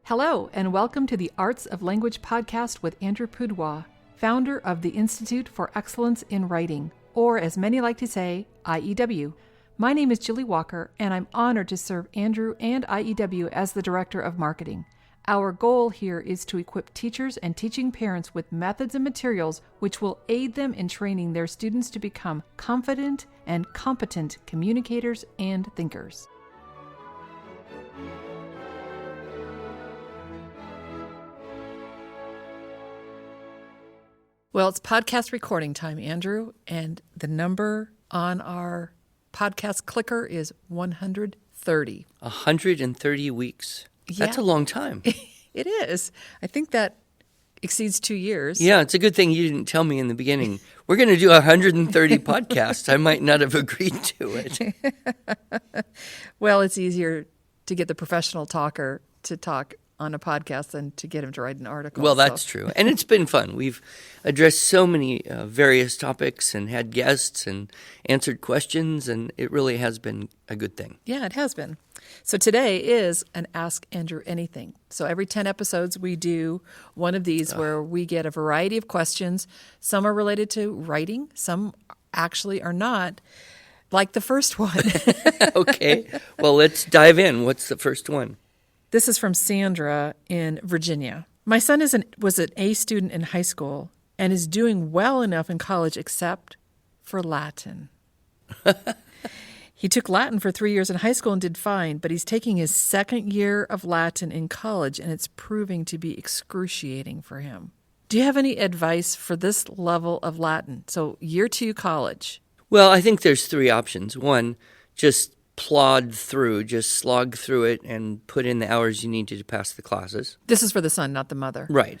Hello, and welcome to the Arts of Language podcast with Andrew Poudois, founder of the Institute for Excellence in Writing, or as many like to say, IEW. My name is Julie Walker, and I'm honored to serve Andrew and IEW as the Director of Marketing. Our goal here is to equip teachers and teaching parents with methods and materials which will aid them in training their students to become confident and competent communicators and thinkers. Well, it's podcast recording time, Andrew, and the number on our podcast clicker is 130. 130 weeks. Yeah. That's a long time. It is. I think that exceeds 2 years. Yeah, it's a good thing you didn't tell me in the beginning. We're going to do 130 podcasts. I might not have agreed to it. Well, it's easier to get the professional talker to talk on a podcast than to get him to write an article. Well, that's true. And it's been fun. We've addressed so many various topics and had guests and answered questions, and it really has been a good thing. Yeah, it has been. So today is an Ask Andrew Anything. So every 10 episodes, we do one of these where we get a variety of questions. Some are related to writing. Some actually are not, like the first one. Okay. Well, let's dive in. What's the first one? This is from Sandra in Virginia. My son was an A student in high school and is doing well enough in college except for Latin. He took Latin for 3 years in high school and did fine, but he's taking his second year of Latin in college, and it's proving to be excruciating for him. Do you have any advice for this level of Latin? So year 2 college. Well, I think there's three options. One, just plod through, just slog through it and put in the hours you need to pass the classes. This is for the son, not the mother. Right.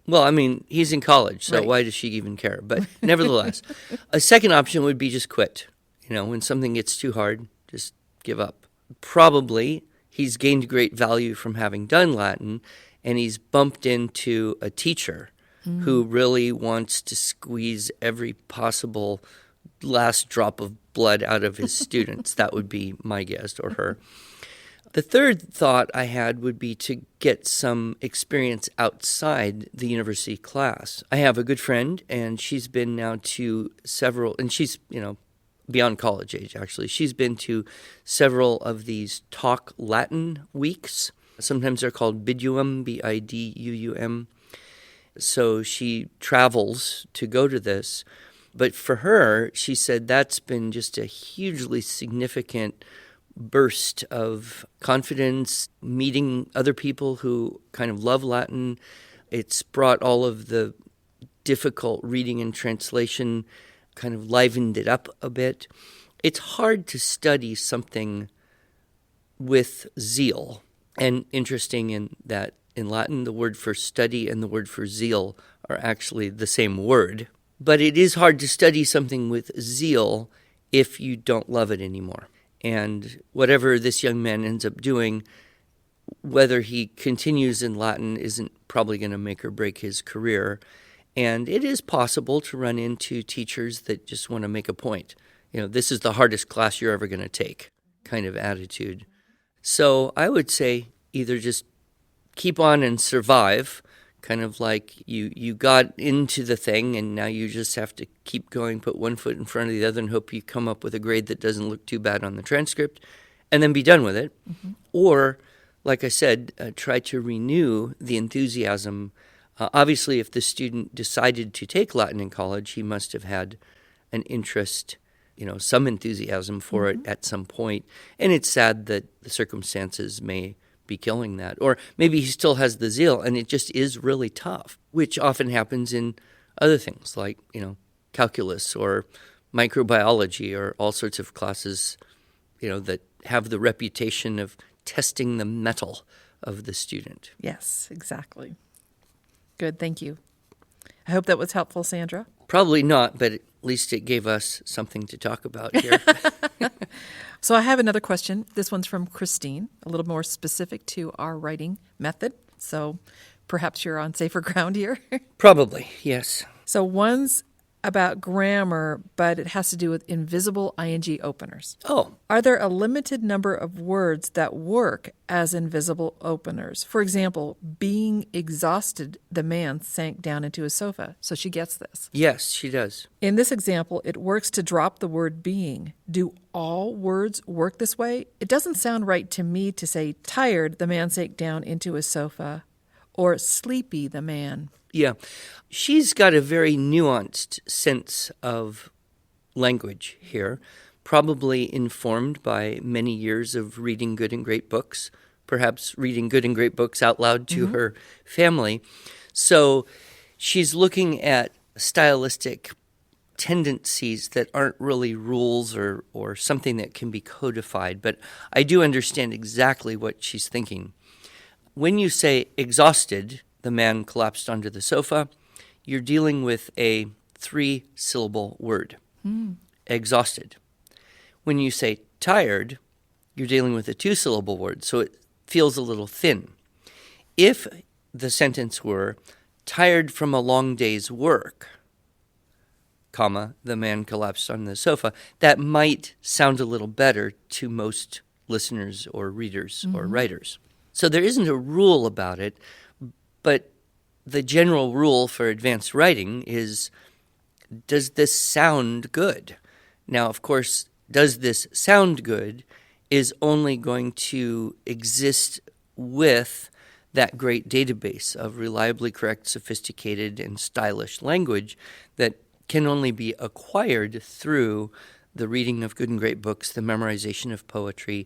Well, I mean, he's in college, so Right. Why does she even care? But nevertheless, a second option would be just quit. You know, when something gets too hard, just give up. Probably he's gained great value from having done Latin, and he's bumped into a teacher who really wants to squeeze every possible last drop of blood out of his students. That would be my guess, or her. The third thought I had would be to get some experience outside the university class. I have a good friend, and she's been now to several, and she's, beyond college age, actually. She's been to several of these Talk Latin weeks. Sometimes they're called Biduum, Biduum. So she travels to go to this. But for her, she said that's been just a hugely significant burst of confidence, meeting other people who kind of love Latin. It's brought all of the difficult reading and translation, kind of livened it up a bit. It's hard to study something with zeal. And interesting in that in Latin, the word for study and the word for zeal are actually the same word. But it is hard to study something with zeal if you don't love it anymore. And whatever this young man ends up doing, whether he continues in Latin isn't probably going to make or break his career. And it is possible to run into teachers that just want to make a point. This is the hardest class you're ever going to take kind of attitude. So I would say either just keep on and survive, kind of like you got into the thing and now you just have to keep going, put one foot in front of the other and hope you come up with a grade that doesn't look too bad on the transcript and then be done with it. Mm-hmm. Or, like I said, try to renew the enthusiasm. Obviously, if the student decided to take Latin in college, he must have had an interest, some enthusiasm for it at some point. And it's sad that the circumstances may be killing that. Or maybe he still has the zeal and it just is really tough, which often happens in other things like, calculus or microbiology or all sorts of classes, that have the reputation of testing the mettle of the student. Yes, exactly. Good, thank you. I hope that was helpful, Sandra. Probably not, but at least it gave us something to talk about here. So I have another question. This one's from Christine, a little more specific to our writing method. So perhaps you're on safer ground here. Probably, yes. So one's about grammar, but it has to do with invisible ing openers. Oh, Are there a limited number of words that work as invisible openers? For example, being exhausted, the man sank down into his sofa. So she gets this. yes, she does. In this example, it works to drop the word being. Do all words work this way? It doesn't sound right to me to say tired, the man sank down into his sofa, or sleepy, the man. Yeah. She's got a very nuanced sense of language here, probably informed by many years of reading good and great books, perhaps reading good and great books out loud to her family. So she's looking at stylistic tendencies that aren't really rules or something that can be codified, but I do understand exactly what she's thinking. When you say exhausted, the man collapsed onto the sofa, you're dealing with a 3-syllable word, exhausted. When you say tired, you're dealing with a 2-syllable word, so it feels a little thin. If the sentence were tired from a long day's work, comma, the man collapsed on the sofa, that might sound a little better to most listeners or readers or writers. So there isn't a rule about it, but the general rule for advanced writing is, does this sound good? Now, of course, does this sound good is only going to exist with that great database of reliably correct, sophisticated, and stylish language that can only be acquired through the reading of good and great books, the memorization of poetry,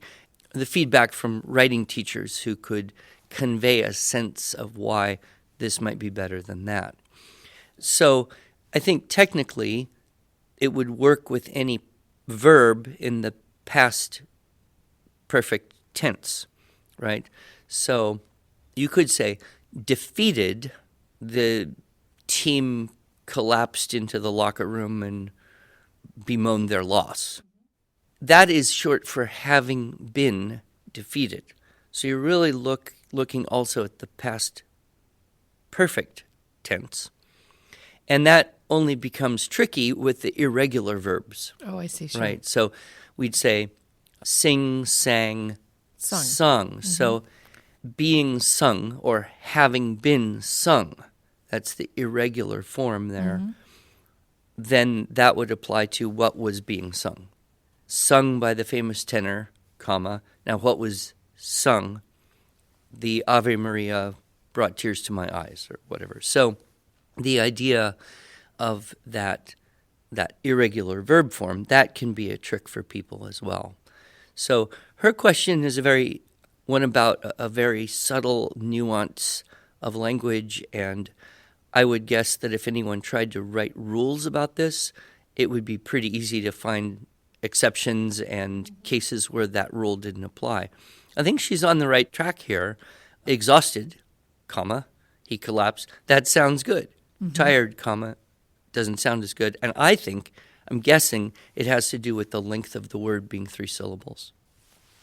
the feedback from writing teachers who could convey a sense of why this might be better than that. So I think technically it would work with any verb in the past perfect tense, right? So you could say, defeated, the team collapsed into the locker room and bemoaned their loss. That is short for having been defeated. So you're really looking also at the past perfect tense. And that only becomes tricky with the irregular verbs. Oh, I see. Sure. Right? So we'd say sing, sang, sung. So being sung or having been sung, that's the irregular form there. Then that would apply to what was being sung. Sung by the famous tenor, comma. Now what was sung? The Ave Maria brought tears to my eyes or whatever. So the idea of that irregular verb form, that can be a trick for people as well. So her question is one about a very subtle nuance of language, and I would guess that if anyone tried to write rules about this, it would be pretty easy to find exceptions and cases where that rule didn't apply. I think she's on the right track here. Exhausted, comma, he collapsed. That sounds good. Tired, comma, doesn't sound as good. And I'm guessing it has to do with the length of the word being 3 syllables.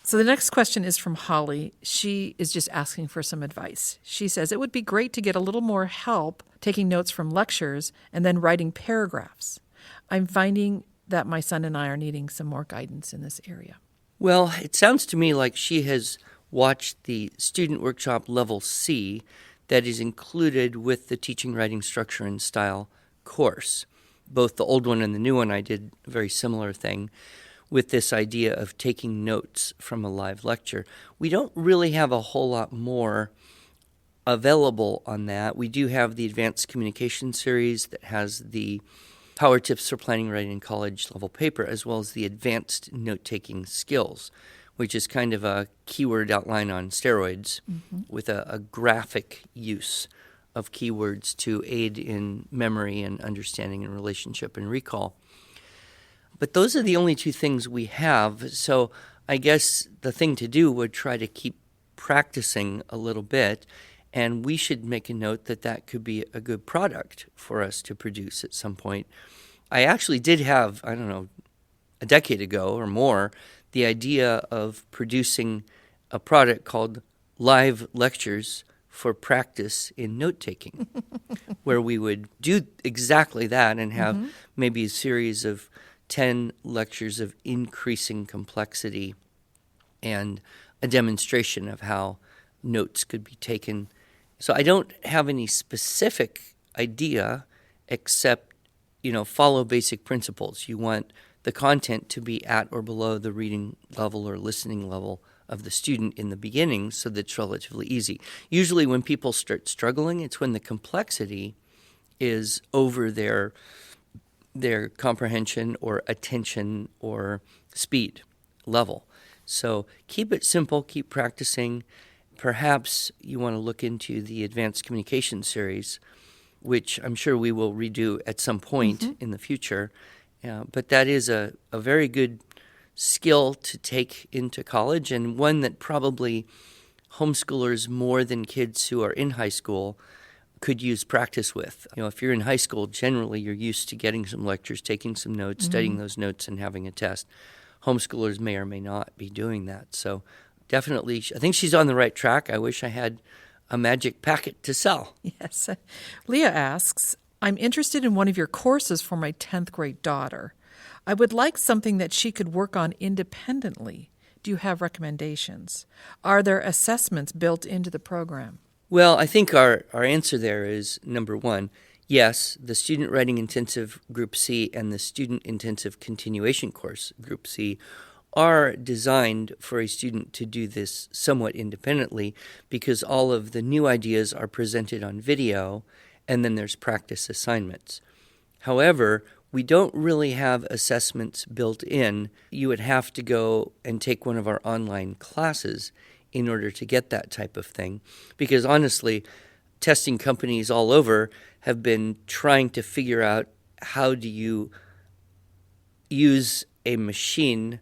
So the next question is from Holly. She is just asking for some advice. She says, it would be great to get a little more help taking notes from lectures and then writing paragraphs. I'm finding that my son and I are needing some more guidance in this area. Well, it sounds to me like she has watched the Student Workshop Level C that is included with the Teaching Writing Structure and Style course. Both the old one and the new one, I did a very similar thing with this idea of taking notes from a live lecture. We don't really have a whole lot more available on that. We do have the Advanced Communication series that has the Power Tips for Planning, Writing, and College level paper, as well as the Advanced Note-Taking Skills, which is kind of a keyword outline on steroids with a graphic use of keywords to aid in memory and understanding and relationship and recall. But those are the only 2 things we have, so I guess the thing to do would try to keep practicing a little bit, and we should make a note that could be a good product for us to produce at some point. I actually did have, a decade ago or more, the idea of producing a product called Live Lectures for practice in note-taking, where we would do exactly that and have maybe a series of 10 lectures of increasing complexity and a demonstration of how notes could be taken. So I don't have any specific idea except, follow basic principles. You want the content to be at or below the reading level or listening level of the student in the beginning so that it's relatively easy. Usually when people start struggling, it's when the complexity is over their comprehension or attention or speed level. So keep it simple, keep practicing. Perhaps you want to look into the Advanced Communication series, which I'm sure we will redo at some point in the future. But that is a very good skill to take into college, and one that probably homeschoolers more than kids who are in high school could use practice with. If you're in high school, generally you're used to getting some lectures, taking some notes, studying those notes, and having a test. Homeschoolers may or may not be doing that. So definitely, I think she's on the right track. I wish I had a magic packet to sell. Yes. Leah asks, I'm interested in one of your courses for my 10th grade daughter. I would like something that she could work on independently. Do you have recommendations? Are there assessments built into the program? Well, I think our answer there is, number one, yes, the Student Writing Intensive Group C and the Student Intensive Continuation course, Group C, are designed for a student to do this somewhat independently because all of the new ideas are presented on video and then there's practice assignments. However, we don't really have assessments built in. You would have to go and take one of our online classes in order to get that type of thing. Because honestly, testing companies all over have been trying to figure out how do you use a machine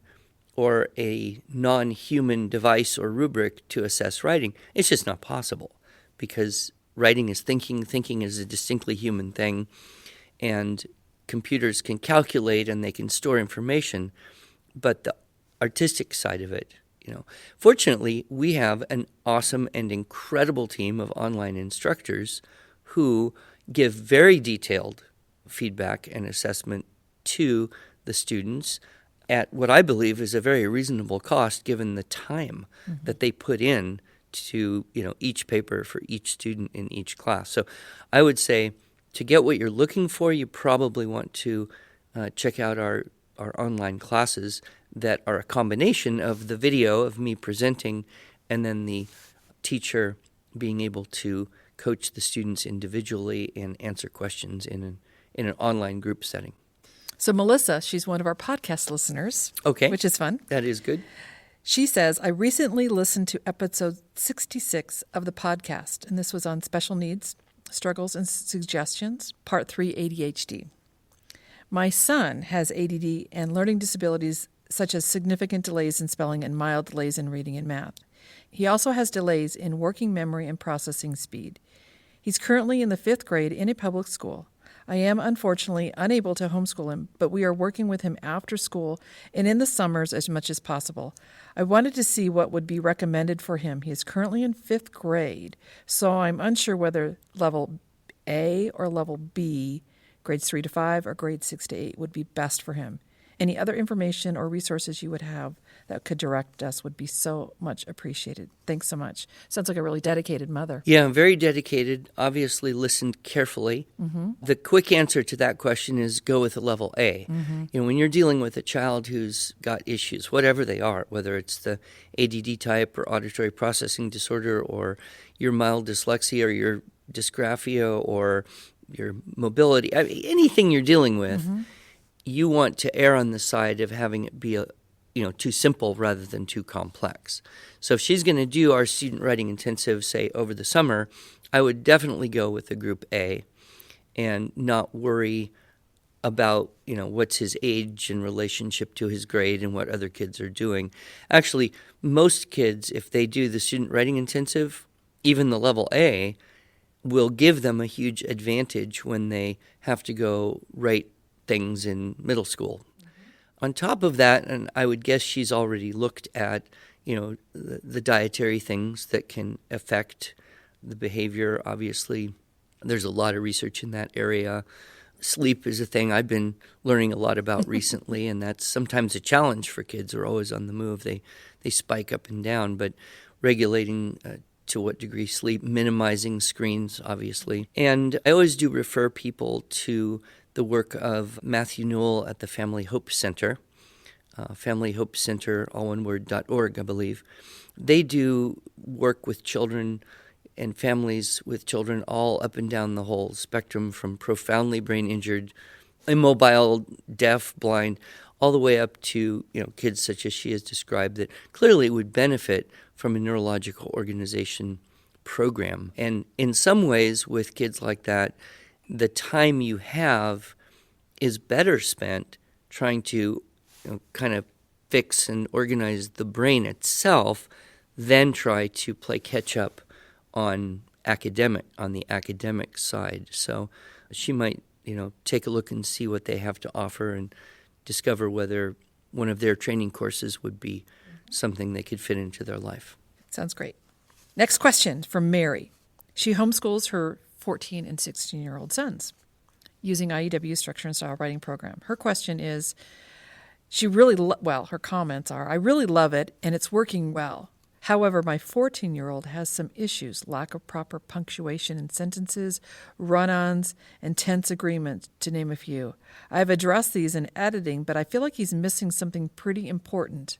or a non-human device or rubric to assess writing. It's just not possible because writing is thinking. Thinking is a distinctly human thing. And computers can calculate and they can store information, but the artistic side of it, Fortunately, we have an awesome and incredible team of online instructors who give very detailed feedback and assessment to the students at what I believe is a very reasonable cost given the time that they put in to, each paper for each student in each class. So I would say, to get what you're looking for, you probably want to check out our online classes that are a combination of the video of me presenting and then the teacher being able to coach the students individually and answer questions in an online group setting. So Melissa, she's one of our podcast listeners, okay, which is fun. That is good. She says, I recently listened to episode 66 of the podcast, and this was on special needs, struggles and suggestions, part 3, ADHD. My son has ADD and learning disabilities such as significant delays in spelling and mild delays in reading and math. He also has delays in working memory and processing speed. He's currently in the 5th grade in a public school. I am unfortunately unable to homeschool him, but we are working with him after school and in the summers as much as possible. I wanted to see what would be recommended for him. He is currently in 5th grade, so I'm unsure whether level A or level B, grades 3 to 5 or grades 6 to 8 would be best for him. Any other information or resources you would have that could direct us would be so much appreciated. Thanks so much. Sounds like a really dedicated mother. Yeah, very dedicated, obviously listened carefully. The quick answer to that question is go with a level A. When you're dealing with a child who's got issues, whatever they are, whether it's the ADD type or auditory processing disorder or your mild dyslexia or your dysgraphia or your mobility, anything you're dealing with, you want to err on the side of having it be too simple rather than too complex. So if she's going to do our student writing intensive, say, over the summer, I would definitely go with the group A and not worry about, what's his age in relationship to his grade and what other kids are doing. Actually, most kids, if they do the student writing intensive, even the level A, will give them a huge advantage when they have to go write things in middle school. On top of that, and I would guess she's already looked at, the dietary things that can affect the behavior. Obviously, there's a lot of research in that area. Sleep is a thing I've been learning a lot about recently, and that's sometimes a challenge for kids who are always on the move. They spike up and down, but regulating to what degree sleep, minimizing screens, obviously. And I always do refer people to the work of Matthew Newell at the Family Hope Center, Family Hope Center, all one word, .org, I believe. They do work with children and families with children all up and down the whole spectrum, from profoundly brain injured, immobile, deaf, blind, all the way up to kids such as she has described that clearly would benefit from a neurological organization program. And in some ways, with kids like that, the time you have is better spent trying to kind of fix and organize the brain itself than try to play catch up on the academic side. So she might, take a look and see what they have to offer and discover whether one of their training courses would be something they could fit into their life. Sounds great. Next question from Mary. She homeschools her 14 and 16-year-old sons using IEW structure and style writing program. Her question is, her comments are, I really love it and it's working well. However, my 14-year-old has some issues, lack of proper punctuation in sentences, run-ons, and tense agreement, to name a few. I have addressed these in editing, but I feel like he's missing something pretty important.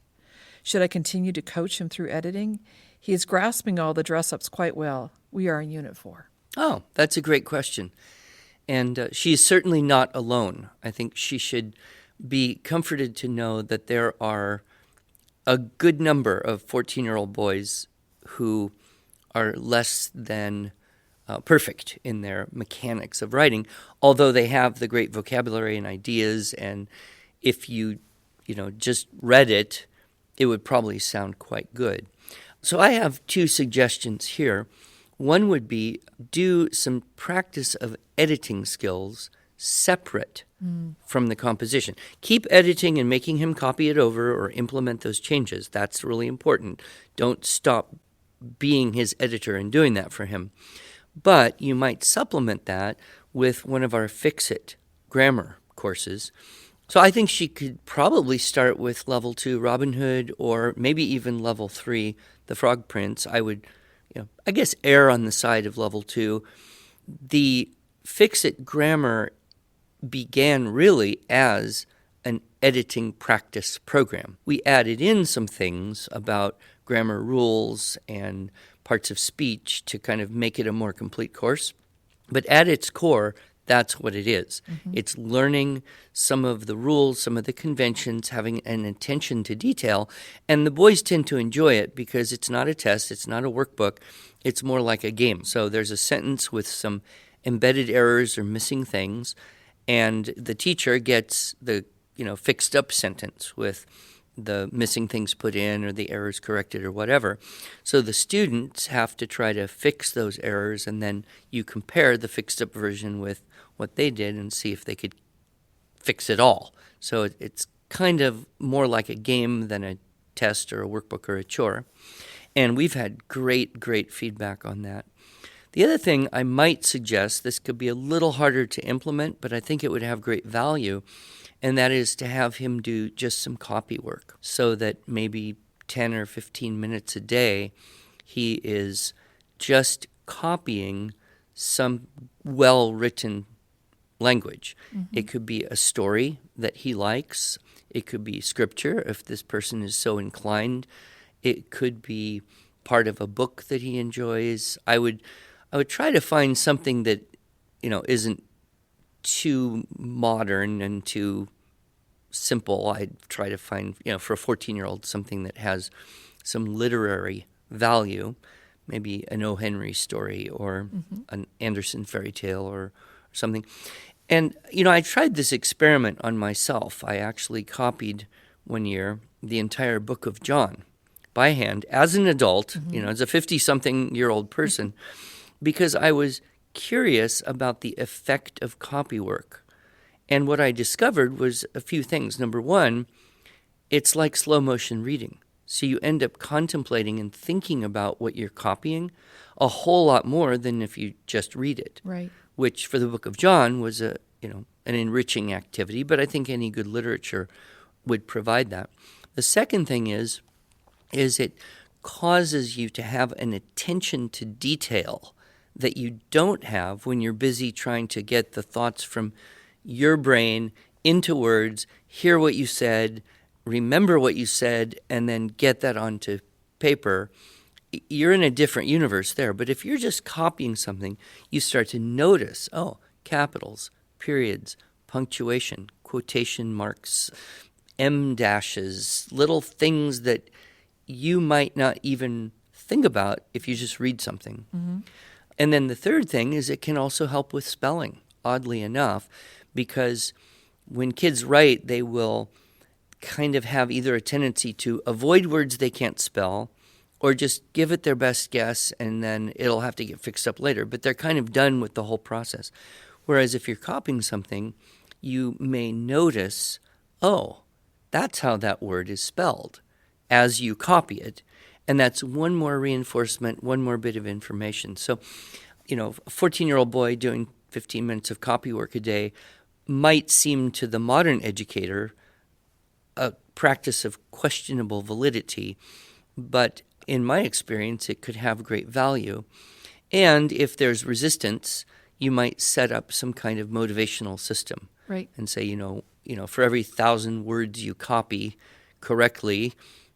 Should I continue to coach him through editing? He is grasping all the dress-ups quite well. We are in Unit 4. Oh, that's a great question. And she is certainly not alone. I think she should be comforted to know that there are a good number of 14-year-old boys who are less than perfect in their mechanics of writing, although they have the great vocabulary and ideas, and if you just read it, it would probably sound quite good. So I have two suggestions here. One would be do some practice of editing skills separate from the composition. Keep editing and making him copy it over or implement those changes. That's really important. Don't stop being his editor and doing that for him. But you might supplement that with one of our Fix-It grammar courses. So I think she could probably start with level 2 Robin Hood, or maybe even level 3 The Frog Prince. I would, I guess, err on the side of level 2. The Fix-It grammar began really as an editing practice program. We added in some things about grammar rules and parts of speech to kind of make it a more complete course. But at its core, that's what it is. Mm-hmm. It's learning some of the rules, some of the conventions, having an attention to detail. And the boys tend to enjoy it because it's not a test, it's not a workbook, it's more like a game. So there's a sentence with some embedded errors or missing things, and the teacher gets the fixed up sentence with the missing things put in or the errors corrected or whatever. So the students have to try to fix those errors, and then you compare the fixed up version with what they did and see if they could fix it all. So it's kind of more like a game than a test or a workbook or a chore. And we've had great feedback on that. The other thing I might suggest, this could be a little harder to implement, but I think it would have great value, and that is to have him do just some copy work so that maybe 10 or 15 minutes a day he is just copying some well-written language. Mm-hmm. It could be a story that he likes. It could be scripture if this person is so inclined. It could be part of a book that he enjoys. I would try to find something that, isn't too modern and too simple. I'd try to find, for a 14-year-old, something that has some literary value, maybe an O. Henry story or an Andersen fairy tale or something. And, I tried this experiment on myself. I actually copied one year the entire book of John by hand as an adult, as a 50-something-year-old person, because I was curious about the effect of copy work. And what I discovered was a few things. Number one, it's like slow motion reading. So you end up contemplating and thinking about what you're copying a whole lot more than if you just read it. Right. Which for the book of John was an enriching activity, but I think any good literature would provide that. The second thing is it causes you to have an attention to detail that you don't have when you're busy trying to get the thoughts from your brain into words, hear what you said, remember what you said, and then get that onto paper. You're in a different universe there. But if you're just copying something, you start to notice, capitals, periods, punctuation, quotation marks, em dashes, little things that you might not even think about if you just read something. Mm-hmm. And then the third thing is it can also help with spelling, oddly enough, because when kids write, they will kind of have either a tendency to avoid words they can't spell or just give it their best guess and then it'll have to get fixed up later. But they're kind of done with the whole process. Whereas if you're copying something, you may notice, that's how that word is spelled as you copy it. And that's one more reinforcement, one more bit of information. So, a 14-year-old boy doing 15 minutes of copy work a day might seem to the modern educator a practice of questionable validity, but in my experience, it could have great value. And if there's resistance, you might set up some kind of motivational system. Right. And say, for every 1,000 words you copy correctly,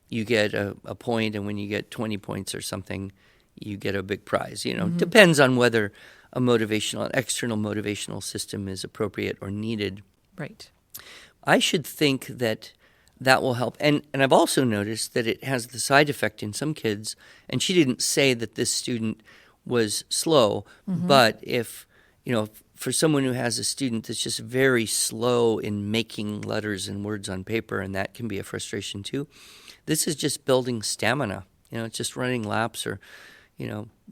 you get a point, and when you get 20 points or something, you get a big prize. Mm-hmm. Depends on whether an external motivational system is appropriate or needed. Right. I should think that will help. And I've also noticed that it has the side effect in some kids, and she didn't say that this student was slow, mm-hmm. but if, for someone who has a student that's just very slow in making letters and words on paper, and that can be a frustration too, this is just building stamina. It's just running laps or,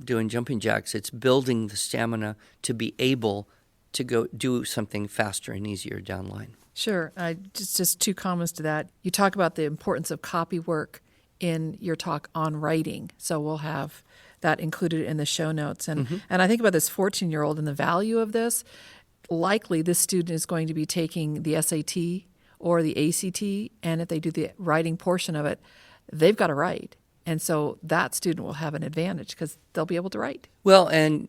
doing jumping jacks. It's building the stamina to be able to go do something faster and easier down the line. Sure. Just two comments to that. You talk about the importance of copy work in your talk on writing. So we'll have that included in the show notes. And mm-hmm. and I think about this 14-year-old and the value of this. Likely this student is going to be taking the SAT or the ACT, and if they do the writing portion of it, they've got to write. And so that student will have an advantage because they'll be able to write. Well, and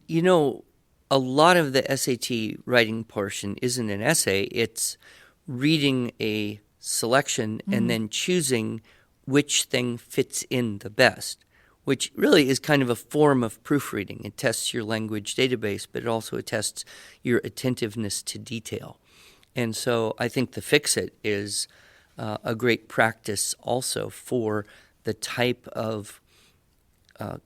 a lot of the SAT writing portion isn't an essay. It's reading a selection mm-hmm. and then choosing which thing fits in the best, which really is kind of a form of proofreading. It tests your language database, but it also tests your attentiveness to detail. And so I think the Fix-It is a great practice also for the type of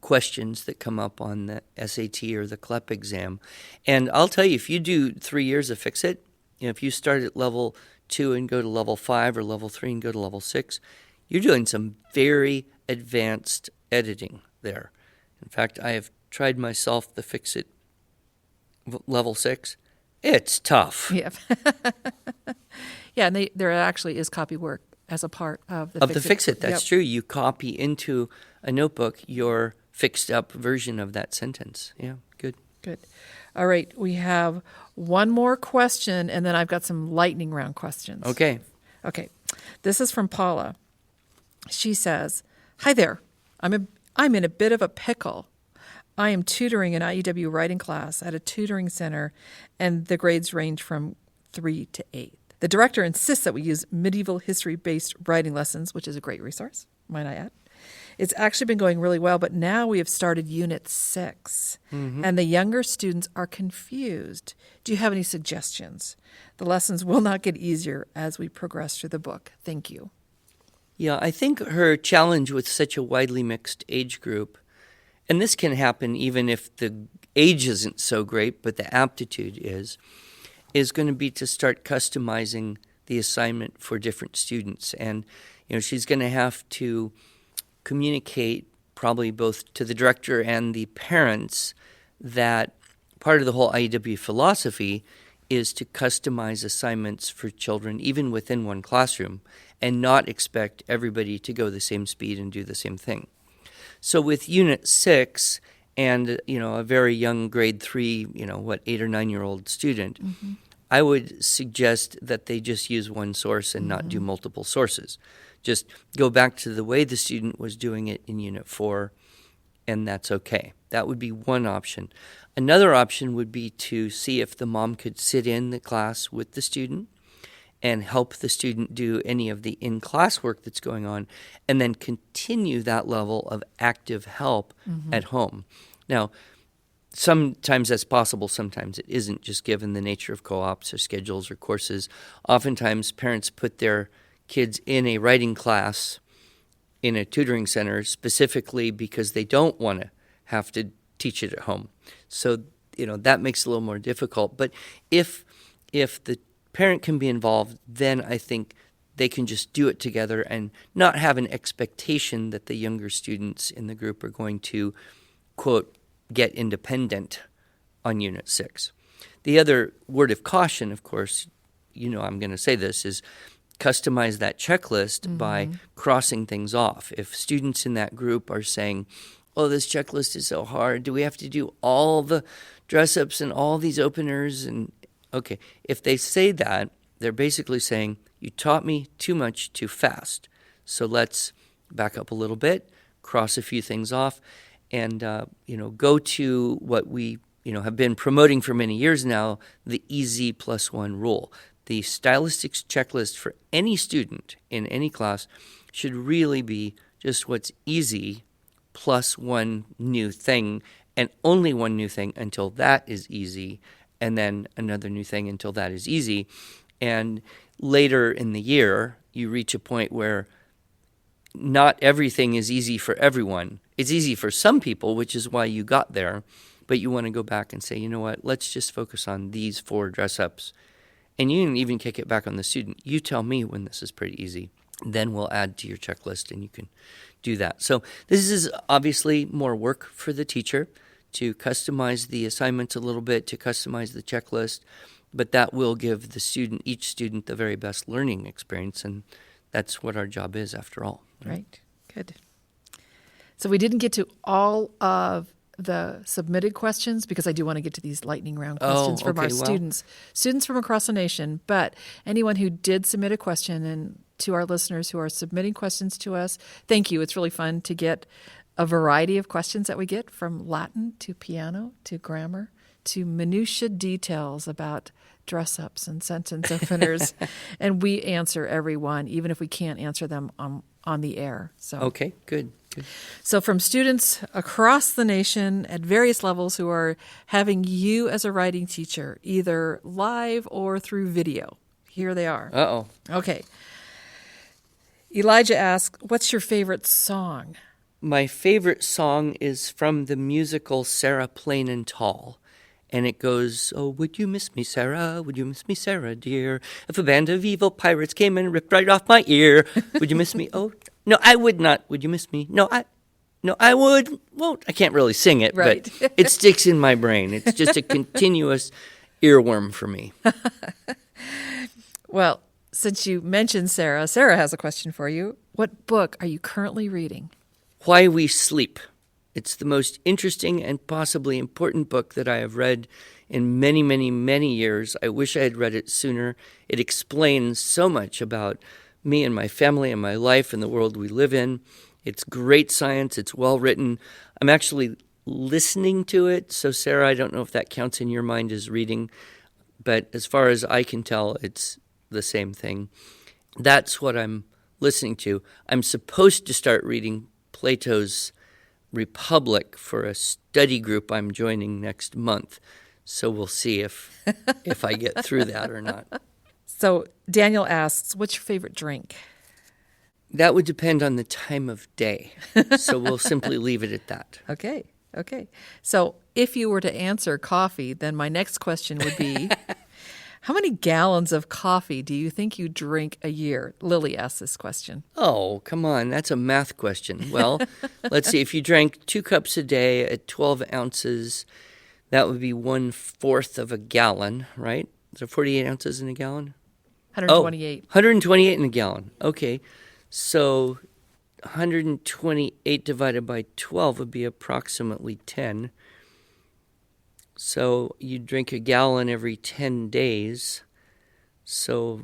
questions that come up on the SAT or the CLEP exam. And I'll tell you, if you do 3 years of Fix-It, if you start at level 2 and go to level 5 or level 3 and go to level 6, you're doing some very advanced editing there. In fact, I have tried myself the Fix-It level 6. It's tough. Yeah. Yeah, and there actually is copy work as a part of the Fix-It. Fix-It, that's true. You copy into a notebook your fixed-up version of that sentence. Yeah, good. Good. All right, we have one more question, and then I've got some lightning round questions. Okay. This is from Paula. She says, "Hi there. I'm in a bit of a pickle. I am tutoring an IEW writing class at a tutoring center, and the grades range from 3 to 8. The director insists that we use medieval history-based writing lessons, which is a great resource, might I add. It's actually been going really well, but now we have started Unit 6, mm-hmm. and the younger students are confused. Do you have any suggestions? The lessons will not get easier as we progress through the book. Thank you." Yeah, I think her challenge with such a widely mixed age group, and this can happen even if the age isn't so great, but the aptitude is going to be to start customizing the assignment for different students. And, she's going to have to communicate probably both to the director and the parents that part of the whole IEW philosophy is to customize assignments for children even within one classroom and not expect everybody to go the same speed and do the same thing. So with Unit 6 and, a very young grade 3, 8 or 9-year-old student, I would suggest that they just use one source and not do multiple sources. Just go back to the way the student was doing it in Unit 4, and that's okay. That would be one option. Another option would be to see if the mom could sit in the class with the student and help the student do any of the in-class work that's going on, and then continue that level of active help at home. Now, sometimes that's possible, sometimes it isn't, just given the nature of co-ops or schedules or courses. Oftentimes, parents put their kids in a writing class in a tutoring center specifically because they don't want to have to teach it at home. So, that makes it a little more difficult. But if the parent can be involved, then I think they can just do it together and not have an expectation that the younger students in the group are going to, quote, get independent on Unit 6. The other word of caution, of course, I'm going to say this, is customize that checklist by crossing things off. If students in that group are saying, oh, this checklist is so hard, do we have to do all the dress-ups and all these openers? And okay, if they say that, they're basically saying, you taught me too much too fast. So let's back up a little bit, cross a few things off, and go to what we have been promoting for many years now, the easy plus one rule. The stylistics checklist for any student in any class should really be just what's easy plus one new thing, and only one new thing until that is easy, and then another new thing until that is easy. And later in the year, you reach a point where not everything is easy for everyone. It's easy for some people, which is why you got there, but you want to go back and say, you know what, let's just focus on these 4 dress-ups. And you can even kick it back on the student. You tell me when this is pretty easy. Then we'll add to your checklist, and you can do that. So this is obviously more work for the teacher to customize the assignments a little bit, to customize the checklist, but that will give each student the very best learning experience, and that's what our job is after all. Right. Good. So we didn't get to all of the submitted questions because I do want to get to these lightning round questions from our students from across the nation. But anyone who did submit a question, and to our listeners who are submitting questions to us, thank you. It's really fun to get a variety of questions that we get, from Latin to piano to grammar to minutia details about dress-ups and sentence openers. And we answer every one, even if we can't answer them on the air. So okay, good. So from students across the nation at various levels who are having you as a writing teacher, either live or through video. Here they are. Uh-oh. Okay. Elijah asks, what's your favorite song? My favorite song is from the musical Sarah, Plain and Tall. And it goes, oh, would you miss me, Sarah? Would you miss me, Sarah, dear? If a band of evil pirates came and ripped right off my ear, would you miss me? Oh, no, I would not. Would you miss me? No, I won't. I can't really sing it, right. But it sticks in my brain. It's just a continuous earworm for me. Well, since you mentioned Sarah has a question for you. What book are you currently reading? Why We Sleep. It's the most interesting and possibly important book that I have read in many, many, many years. I wish I had read it sooner. It explains so much about me and my family and my life and the world we live in. It's great science. It's well written. I'm actually listening to it. So, Sarah, I don't know if that counts in your mind as reading, but as far as I can tell, it's the same thing. That's what I'm listening to. I'm supposed to start reading Plato's Republic for a study group I'm joining next month. So we'll see if I get through that or not. So Daniel asks, what's your favorite drink? That would depend on the time of day. So we'll simply leave it at that. Okay. So if you were to answer coffee, then my next question would be, how many gallons of coffee do you think you drink a year? Lily asked this question. Oh, come on. That's a math question. Well, let's see. If you drank 2 cups a day at 12 ounces, that would be 1/4 of a gallon, right? Is there 48 ounces in a gallon? 128. 128 in a gallon. Okay. So 128 divided by 12 would be approximately 10. So you drink a gallon every 10 days. So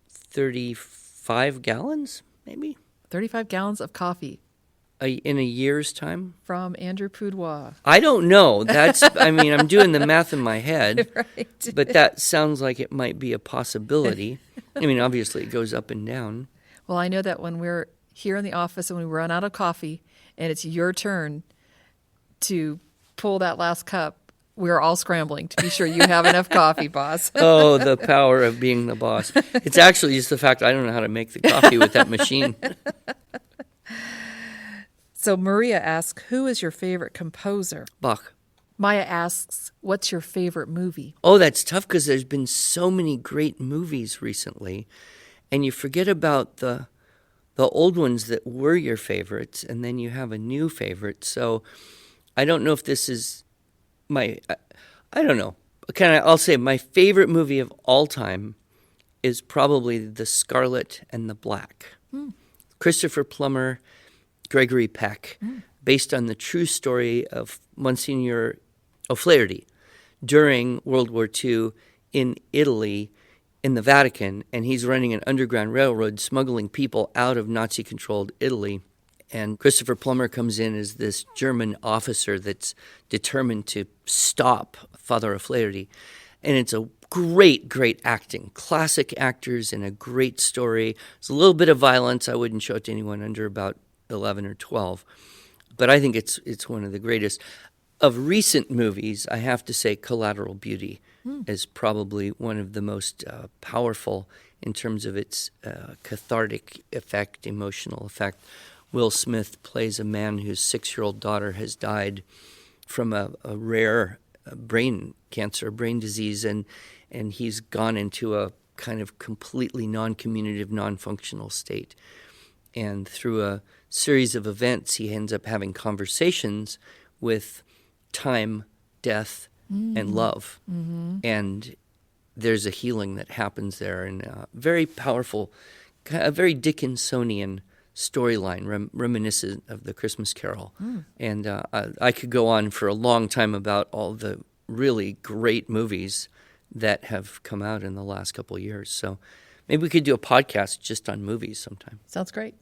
35 gallons, maybe? 35 gallons of coffee. In a year's time? From Andrew Poudois. I don't know. I'm doing the math in my head. Right. But that sounds like it might be a possibility. Obviously it goes up and down. Well, I know that when we're here in the office and we run out of coffee and it's your turn to pull that last cup, we're all scrambling to be sure you have enough coffee, boss. Oh, the power of being the boss. It's actually just the fact I don't know how to make the coffee with that machine. So Maria asks, who is your favorite composer? Bach. Maya asks, what's your favorite movie? Oh, that's tough because there's been so many great movies recently, and you forget about the old ones that were your favorites, and then you have a new favorite. So I don't know if this is I don't know. I'll say my favorite movie of all time is probably The Scarlet and the Black. Christopher Plummer, Gregory Peck, based on the true story of Monsignor O'Flaherty during World War II in Italy, in the Vatican, and he's running an underground railroad smuggling people out of Nazi-controlled Italy. And Christopher Plummer comes in as this German officer that's determined to stop Father O'Flaherty. And it's a great, great acting. Classic actors and a great story. There's a little bit of violence. I wouldn't show it to anyone under about 11 or 12. But I think it's one of the greatest. Of recent movies, I have to say Collateral Beauty is probably one of the most powerful in terms of its cathartic effect, emotional effect. Will Smith plays a man whose 6-year-old daughter has died from a rare brain cancer, brain disease, and he's gone into a kind of completely non-communicative, non-functional state. And through a series of events, he ends up having conversations with time, death, and love. And there's a healing that happens there, and very powerful, a very Dickinsonian storyline reminiscent of the Christmas Carol. And I could go on for a long time about all the really great movies that have come out in the last couple of years. So maybe we could do a podcast just on movies sometime. Sounds great.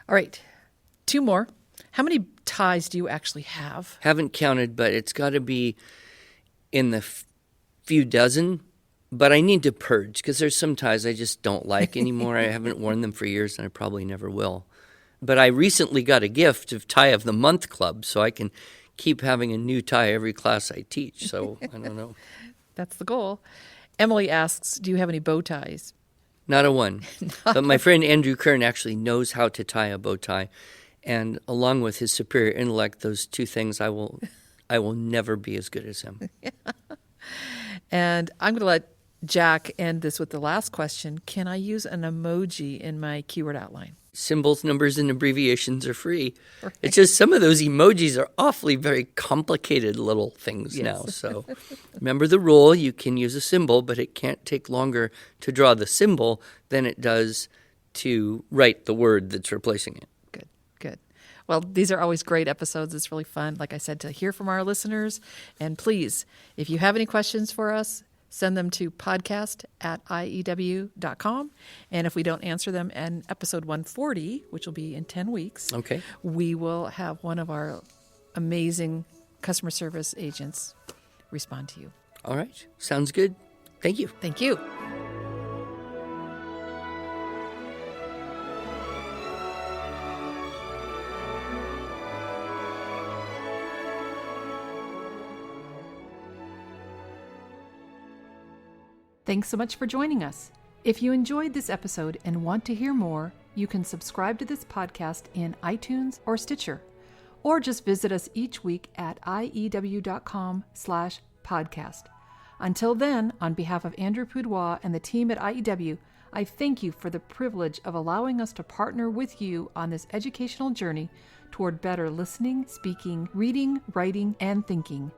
All right, 2 more. How many ties do you actually have? Haven't counted, but it's got to be in the few dozen. But I need to purge because there's some ties I just don't like anymore. I haven't worn them for years, and I probably never will. But I recently got a gift of Tie of the Month Club, so I can keep having a new tie every class I teach. So I don't know. That's the goal. Emily asks, do you have any bow ties? Not a one. But my friend Andrew Kern actually knows how to tie a bow tie. And along with his superior intellect, those two things, I will never be as good as him. And I'm going to let Jack end this with the last question. Can I use an emoji in my keyword outline? Symbols, numbers, and abbreviations are free. Right. It's just some of those emojis are awfully very complicated little things now. So remember the rule, you can use a symbol, but it can't take longer to draw the symbol than it does to write the word that's replacing it. Good. Well, these are always great episodes. It's really fun, like I said, to hear from our listeners. And please, if you have any questions for us, send them to podcast@iew.com. And if we don't answer them in episode 140, which will be in 10 weeks, we will have one of our amazing customer service agents respond to you. All right. Sounds good. Thank you. Thank you. Thanks so much for joining us. If you enjoyed this episode and want to hear more, you can subscribe to this podcast in iTunes or Stitcher, or just visit us each week at iew.com/podcast. Until then, on behalf of Andrew Poudois and the team at IEW, I thank you for the privilege of allowing us to partner with you on this educational journey toward better listening, speaking, reading, writing, and thinking.